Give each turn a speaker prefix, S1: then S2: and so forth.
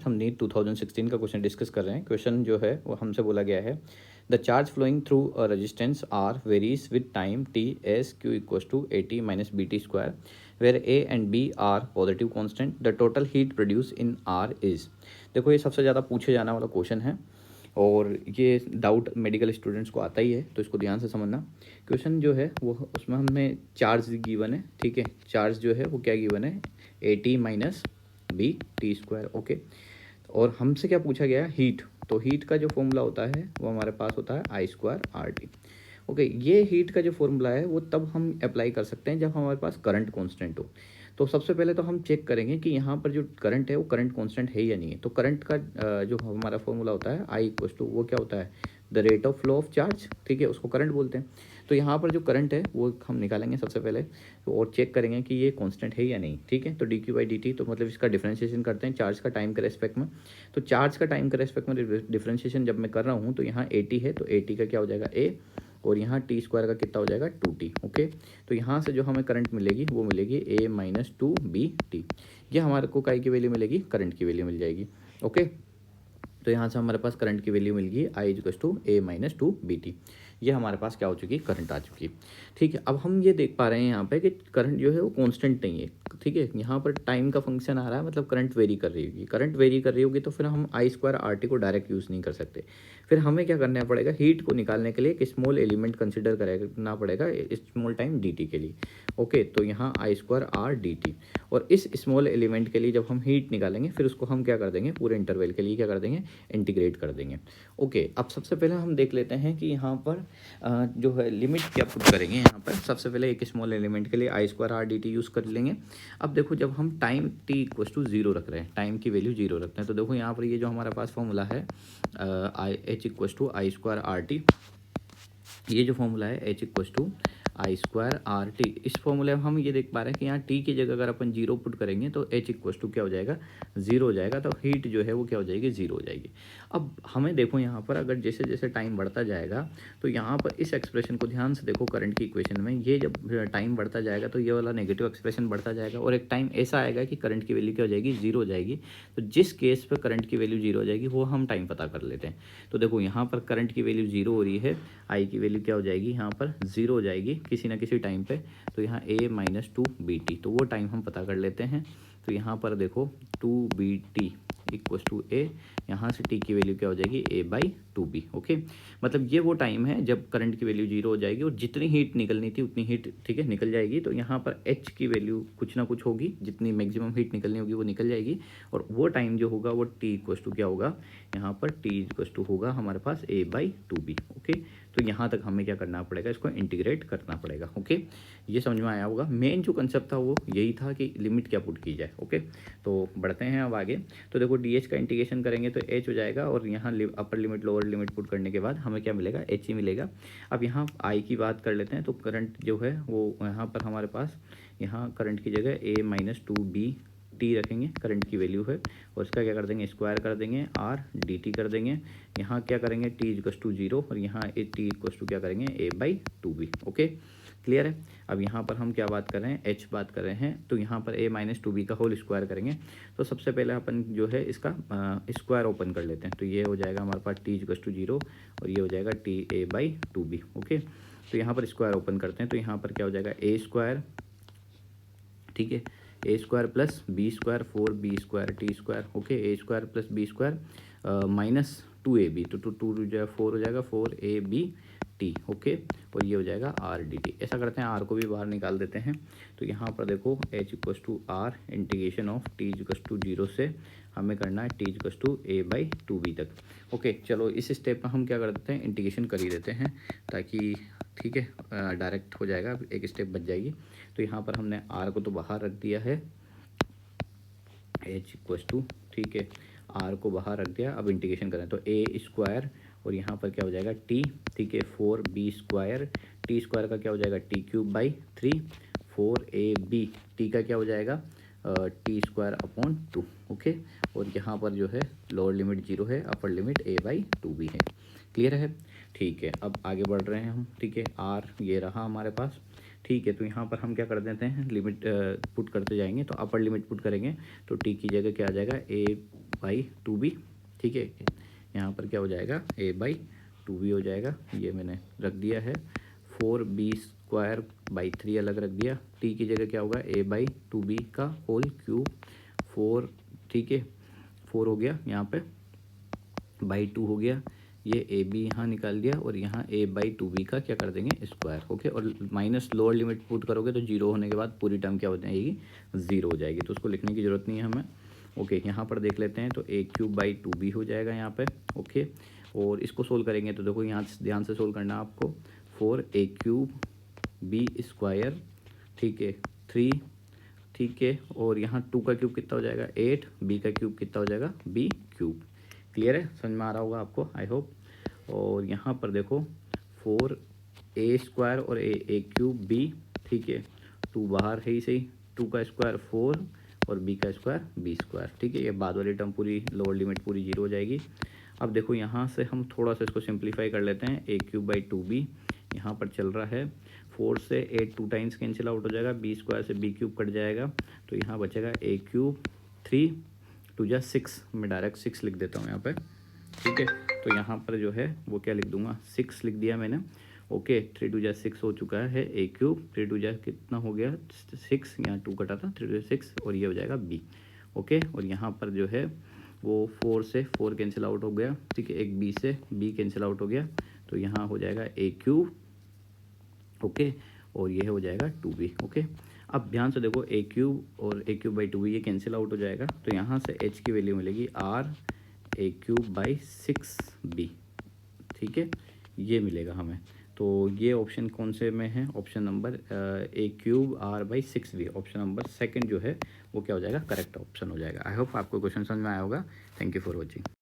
S1: हम नीट 2016 का question discuss कर रहे हैं। क्वेश्चन जो है वो हमसे बोला गया है, the charge flowing through a resistance R varies with time T as Q equals to A T minus B T square where A and B are positive constant, the total heat produce in R is. देखो ये सबसे ज़्यादा पूछे जाने वाला question है और ये डाउट मेडिकल स्टूडेंट्स को आता ही है, तो इसको ध्यान से समझना। क्वेश्चन जो है वो उसमें हमें चार्ज गिवन है, ठीक है। चार्ज जो है वो क्या गिवन है, A T minus B T square, okay. और हमसे क्या पूछा गया, हीट। तो हीट का जो फॉर्मूला होता है वो हमारे पास होता है आई स्क्वायर आर टी, ओके। ये हीट का जो फॉर्मूला है वो तब हम अप्लाई कर सकते हैं जब हमारे पास करंट कांस्टेंट हो। तो सबसे पहले तो हम चेक करेंगे कि यहाँ पर जो करंट है वो करंट कांस्टेंट है या नहीं है। तो करंट का जो हमारा फॉर्मूला होता है आई इक्वल्स टू, वो क्या होता है, the rate of flow of charge, ठीक है, उसको करंट बोलते हैं। तो यहाँ पर जो करंट है वो हम निकालेंगे सबसे पहले, तो और चेक करेंगे कि ये कांस्टेंट है या नहीं, ठीक है। तो D Q by D T, तो मतलब इसका डिफरेंशिएशन करते हैं चार्ज का टाइम के रेस्पेक्ट में। तो चार्ज का टाइम के रेस्पेक्ट में डिफरेंशिएशन जब मैं कर रहा हूँ तो यहाँ ए टी है, तो ए टी का क्या हो जाएगा ए, और यहाँ टी स्क्वायर का कितना हो जाएगा 2t, ओके। तो यहाँ से जो हमें करंट मिलेगी वो मिलेगी a minus two B T. ये हमारे को काई की वैल्यू मिलेगी, करंट की वैल्यू मिल जाएगी, ओके। तो यहाँ से हमारे पास करंट की वैल्यू मिल गई I equals to A minus two B T. ये हमारे पास क्या हो चुकी, करंट आ चुकी, ठीक है। अब हम ये देख पा रहे हैं यहाँ पे कि करंट जो है वो कांस्टेंट नहीं है, ठीक है। यहाँ पर टाइम का फंक्शन आ रहा है, मतलब करंट वेरी कर रही होगी। करंट वेरी कर रही होगी तो फिर हम आई स्क्वायर आर टी को डायरेक्ट यूज़ नहीं कर सकते। फिर हमें क्या करना पड़ेगा, हीट को निकालने के लिए एक स्मॉल एलिमेंट कंसिडर करना पड़ेगा स्मॉल टाइम डी टी के लिए, ओके। तो यहाँ आई स्क्वायर आर डी टी, और इस स्मॉल एलिमेंट के लिए जब हम हीट निकालेंगे फिर उसको हम क्या कर देंगे, पूरे इंटरवल के लिए क्या कर देंगे, इंटीग्रेट कर देंगे, ओके। अब सबसे पहले हम देख लेते हैं कि यहाँ पर जो है लिमिट क्या पुट करेंगे। यहाँ पर सबसे पहले एक स्मॉल एलिमेंट के लिए I square R D T use कर लेंगे। अब देखो जब हम time T equal to zero रख रहे हैं, टाइम की वैल्यू जीरो रखते हैं, तो देखो यहाँ पर ये जो हमारे पास फॉर्मूला है I H equal to I square R T, ये जो फॉर्मूला है H equal to I square R T, इस फॉर्मूले में हम ये देख पा रहे हैं कि यहाँ टी की जगह अगर अपन जीरो पुट करेंगे तो एच इक्वल टू क्या हो जाएगा, जीरो हो जाएगा। तो हीट जो है वो क्या हो जाएगी, जीरो हो जाएगी। अब हमें देखो यहाँ पर अगर जैसे जैसे टाइम बढ़ता जाएगा तो यहाँ पर इस एक्सप्रेशन को ध्यान से देखो, करंट की इक्वेशन में ये जब टाइम बढ़ता जाएगा तो ये वाला नेगेटिव एक्सप्रेशन बढ़ता जाएगा, और एक टाइम ऐसा आएगा कि करंट की वैल्यू क्या हो जाएगी, जीरो हो जाएगी। तो जिस केस पर करंट की वैल्यू जीरो हो जाएगी वो हम टाइम पता कर लेते हैं। तो देखो यहाँ पर करंट की वैल्यू जीरो हो रही है, आई की वैल्यू क्या हो जाएगी, यहाँ पर जीरो हो जाएगी किसी ना किसी टाइम पे। तो यहाँ a minus two B T, तो वो टाइम हम पता कर लेते हैं। तो यहाँ पर देखो two B T equal to A, यहाँ से t की वैल्यू क्या हो जाएगी, a by two B, okay. मतलब ये वो टाइम है जब करंट की वैल्यू जीरो हो जाएगी और जितनी हीट निकलनी थी उतनी हीट, ठीक है, निकल जाएगी। तो यहाँ पर h की वैल्यू कुछ ना कुछ होगी, जितनी मैक्सिमम हीट निकलनी होगी वो निकल जाएगी, और वो टाइम जो होगा वो t इक्वल टू क्या होगा, यहाँ पर t इक्वल टू होगा हमारे पास a by two B, okay. तो यहाँ तक हमें क्या करना पड़ेगा, इसको इंटीग्रेट करना पड़ेगा, ओके। ये समझ में आया होगा। मेन जो कंसेप्ट था वो यही था कि लिमिट क्या पुट की जाए, ओके। तो बढ़ते हैं अब आगे। तो देखो डी एच का इंटीग्रेशन करेंगे तो एच हो जाएगा, और यहाँ upper limit lower limit put करने के बाद हमें क्या मिलेगा, एच ही मिलेगा। अब यहाँ आई की बात कर लेते हैं। तो करंट जो है वो यहाँ पर हमारे पास, यहाँ करंट की जगह ए माइनस टू बी टी रखेंगे, करंट की वैल्यू है, और इसका क्या कर देंगे, स्क्वायर कर देंगे, आर डी टी कर देंगे। यहाँ क्या करेंगे, टी इक्वल टू जीरो, और यहाँ ए टी इक्वल टू क्या करेंगे, A by two B, okay. Clear है। अब यहाँ पर हम क्या बात कर रहे हैं, एच बात कर रहे हैं। तो यहाँ पर ए माइनस टू बी का होल स्क्वायर करेंगे। तो सबसे पहले अपन जो है इसका स्क्वायर ओपन कर लेते हैं। तो ये हो जाएगा हमारे पास टी इक्वल टू जीरो, और ये हो जाएगा T A by two B, okay. तो यहाँ पर स्क्वायर ओपन करते हैं। तो यहाँ पर क्या हो जाएगा, ए स्क्वायर, ठीक है, A square plus B square, four B square T square, okay. A square plus B square minus two A B, तो टू जो है फोर हो जाएगा, four A B T, okay. और ये हो जाएगा आर डी टी। ऐसा करते हैं, आर को भी बाहर निकाल देते हैं। तो यहाँ पर देखो H equal to R integration of T equal to zero से हमें करना है T equal to A by two B तक, ओके। चलो इस स्टेप में हम क्या कर देते हैं, इंटीग्रेशन कर ही देते हैं, ताकि ठीक है डायरेक्ट हो जाएगा, एक स्टेप बच जाएगी। तो यहाँ पर हमने आर को तो बाहर रख दिया है, एच इक्वल टू, ठीक है, आर को बाहर रख दिया। अब इंटीग्रेशन करें तो ए स्क्वायर, और यहाँ पर क्या हो जाएगा टी, ठीक है, four B square, T square का क्या हो जाएगा, T cube by three, four A B, T का क्या हो जाएगा, T square upon two, okay. और यहाँ पर जो है लोअर लिमिट जीरो है, upper limit A by two B है। क्लियर है, ठीक है। अब आगे बढ़ रहे हैं हम, ठीक है, आर ये रहा हमारे पास, ठीक है। तो यहाँ पर हम क्या कर देते हैं, लिमिट पुट करते जाएंगे। तो अपर लिमिट पुट करेंगे तो टी की जगह क्या आ जाएगा, ए बाई टू बी, ठीक है। यहाँ पर क्या हो जाएगा, ए बाई टू बी हो जाएगा, ये मैंने रख दिया है। 4b² बाई 3 अलग रख दिया, टी की जगह क्या होगा, ए बाई टू बी का होल क्यूब 4, ठीक है। 4 हो गया यहाँ पे, बाई 2 हो गया, ये ए बी यहाँ निकाल दिया, और यहाँ ए बाई टू बी का क्या कर देंगे, स्क्वायर, ओके। और माइनस लोअर लिमिट पुट करोगे तो जीरो होने के बाद पूरी टर्म क्या हो जाएगी, ज़ीरो हो जाएगी, तो उसको लिखने की ज़रूरत नहीं है हमें, ओके। यहाँ पर देख लेते हैं, तो ए क्यूब बाई टू बी हो जाएगा यहाँ पे, ओके। और इसको सोल्व करेंगे तो देखो यहाँ ध्यान से सोल्व करना आपको, 4a क्यूब बी स्क्वायर, ठीक है, 3, ठीक है। और यहाँ 2 का क्यूब कितना हो जाएगा, 8, बी का क्यूब कितना हो जाएगा, बी क्यूब। क्लियर है, समझ में आ रहा होगा आपको, आई होप। और यहाँ पर देखो 4a² और ए क्यूब बी, ठीक है, 2 बाहर है ही सही, 2 का स्क्वायर 4 और बी का स्क्वायर b², ठीक है। ये बाद वाली टर्म पूरी लोअर लिमिट पूरी जीरो हो जाएगी। अब देखो यहाँ से हम थोड़ा सा इसको सिंप्लीफाई कर लेते हैं, ए क्यूब बाई टू बी यहाँ पर चल रहा है, 4 से 8 2 टाइम्स कैंसिल आउट हो जाएगा, b² से b क्यूब कट जाएगा, तो यहाँ बचेगा ए क्यूब 3 2 जा 6, मैं डायरेक्ट 6 लिख देता हूँ यहाँ पे, ठीक है। तो यहाँ पर जो है वो क्या लिख दूंगा, 6 लिख दिया मैंने, ओके। 3 2 जा 6 हो चुका है ए क्यूब, 3 2 जा कितना हो गया 6, यहाँ 2 कटा था, 3 2 जा 6, और ये हो जाएगा b, ओके। और यहाँ पर जो है वो 4 से 4 कैंसिल आउट हो गया, ठीक है, एक b से b कैंसिल आउट हो गया, तो यहाँ हो जाएगा ए क्यूब, ओके, और ये हो जाएगा 2b, ओके। अब ध्यान से देखो, ए क्यूब और ए क्यूब बाई 2b ये कैंसिल आउट हो जाएगा, तो यहाँ से h की वैल्यू मिलेगी r A cube by 6b, ठीक है, ये मिलेगा हमें। तो ये ऑप्शन कौन से में है, option number A cube r by 6b, option number second जो है वो क्या हो जाएगा, करेक्ट ऑप्शन हो जाएगा। आई होप आपको क्वेश्चन समझ में आया होगा। Thank you for watching.